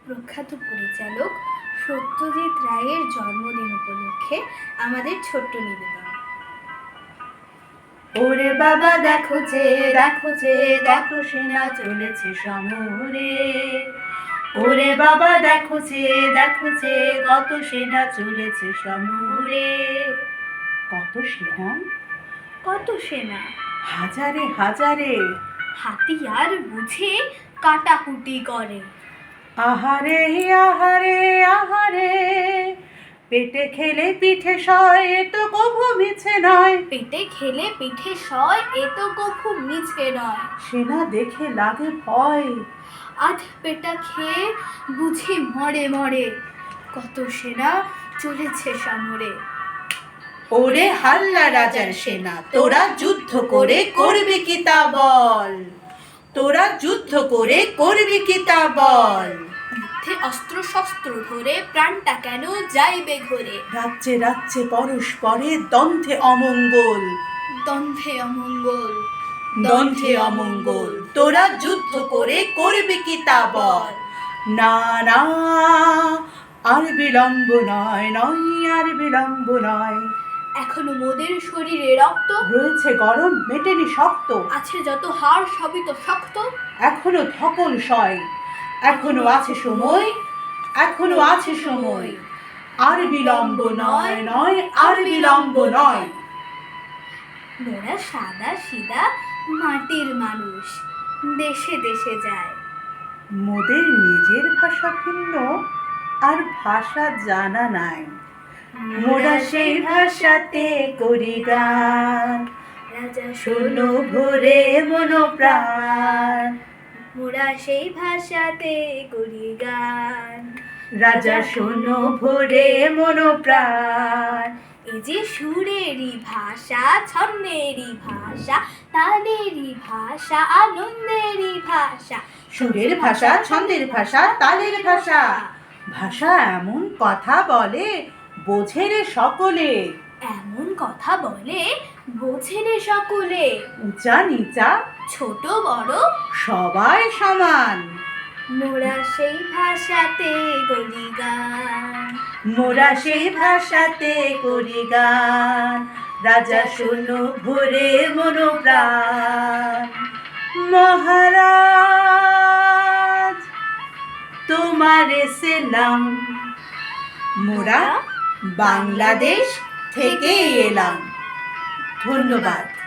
প্রখ্যাত পরিচালক সত্যজিৎ রায়ের জন্মদিন উপলক্ষে আমাদের ছোট্ট নিবেদন। ওরে বাবা দেখো যে দেখো যে দেখো সেনা চলেছে সমরে। ওরে বাবা দেখো যে দেখো যে কত সেনা চলেছে সমরে। কত সেনা? কত সেনা? হাজারে হাজারে। হাতিয়ার বুঝে কাটাকুটি করে। আহারে আহারে আহারে, পেটে খেলে পিঠে সয় এ তো কভু মিছে নয়। পেটে খেলে পিঠে সয় এ তো কভু মিছে নয়। সেনা দেখে লাগে ভয়। আধ পেটা খেয়ে বুঝি মরে মরে। কত সেনা চলেছে সমরে। ওরে হাল্লা রাজার সেনা, তোরা যুদ্ধ করে করবি কি তা বল। তোরা যুদ্ধ করে করবি কি তা বল। যুদ্ধে অস্ত্র শস্ত্র ধরে প্রাণটা কেন যাইবে ঘরে। রাজ্যে রাজ্যে পরস্পরে দ্বন্দ্বে অমঙ্গল। দ্বন্দ্বে অমঙ্গল। দ্বন্দ্বে অমঙ্গল। তোরা যুদ্ধ করে করবি কি তা বল। না না, আর বিলম্ব নয় নয়, আর বিলম্ব নয়। এখনো মোদের শরীরে রক্ত রয়েছে গরম মেটেনি শক্ত। আছে যত হাড় সবই তো শক্ত। এখনো ধকল সয়, এখনো আছে সময়, এখনো আছে সময়। আর বিলম্ব নয় নয়, আর বিলম্ব নয়। মোরা সাদা সিধা মাটির মানুষ, দেশে দেশে যায়। মোদের নিজের ভাষা ভিন্ন, আর ভাষা জানা নাই। মোরা সেই ভাষাতে করি গান, রাজা শোনো ভরে মনোপ্রাণ। মোরা সেই ভাষাতে করি গান। রাজা শোনো ভরে মনোপ্রাণ। এই যে সুরেরই ভাষা, ছন্দেরই ভাষা, তালেরই ভাষা, আনন্দেরই ভাষা। সুরের ভাষা, ছন্দের ভাষা, তালের ভাষা। ভাষা এমন কথা বলে বোঝে রে সকলে। এমন কথা বলে বোঝে রে সকলে। উঁচা নিচা ছোট বড় সবাই সমান। মোরা সেই ভাষাতে করি গান। মোরা সেই ভাষাতে করি গান। রাজা শোনো ভরে মনোপ্রাণ। মহারাজ তোমারে সেলাম, মোরা বাংলাদেশ থেকে এলাম। ধন্যবাদ।